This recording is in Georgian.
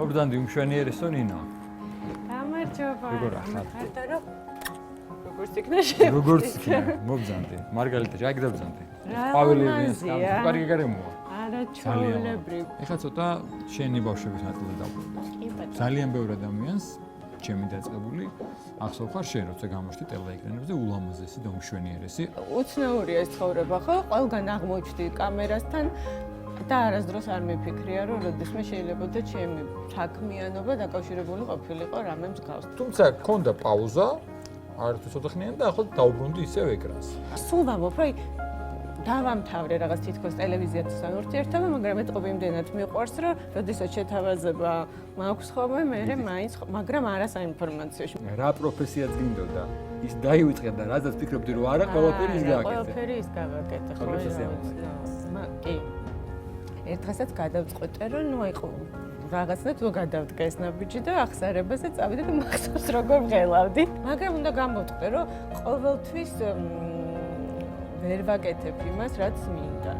მობრძანდი უმშვენიერესო ნინო. გამარჯობა. როგორ ახლა? როგორც იქნა შევ. როგორც იქნა, მობრძანდი. მარგალიტა, რა გდაბრძანდი? რა ყვავილებიას ლამაზია. კარგი გარემოა. არა ჩაოლებრივ. ეხლა ცოტა შენი ბავშვების ნაწილი დავუკვირდით. კი ბატონო. ძალიან ბევრი ადამიანს ჩემი დაწყებული ახსოვ ხარ შენ როცა გამოჩდი ტელეეკრანებზე ულამაზესი და უმშვენიერესი. უცნაურია ეს ცხოვრება, ხო? ყველგან აღმოჩნდი კამერასთან და არასდროს არ მეფიქრია, რომ როდესმე შეიძლება და ჩემი საქმიანობა დაკავშირებული ყოფილიყო რამე მსგავს. თუმცა გქონდა პაუზა, არც ცოტა ხნიანი და ახლა დაუბრუნდი ისევ ეკრანს. სულ ვამბობ, რომ დავამთავრე რაღაც თითქოს ტელევიზიასთან ურთიერთობა, მაგრამ ეტყობი იმდენად მიყვარს, რომ როდესაც შეთავაზება მაქვს ხოლმე, მე მაინც, მაგრამ არა საინფორმაციოში. რა პროფესიაც გინდოდა? ის დაივიწყე და რადგან ფიქრობდი რომ არა, ყველაფერი ის გააკეთე. ყველაფერი ის გავაკეთე, ხო? კი. ერთ დღესაც გადავწყვეტე, რომ ნუ აი რაღაცნაირად თუ გადავდგა ეს ნაბიჯი და ახსარებაზე წავიდე და მახსოვს როგორ ვღელავდი. მაგრამ უნდა გამოვწყდე, რომ ყოველთვის ვერ ვაკეთებ იმას, რაც მინდა.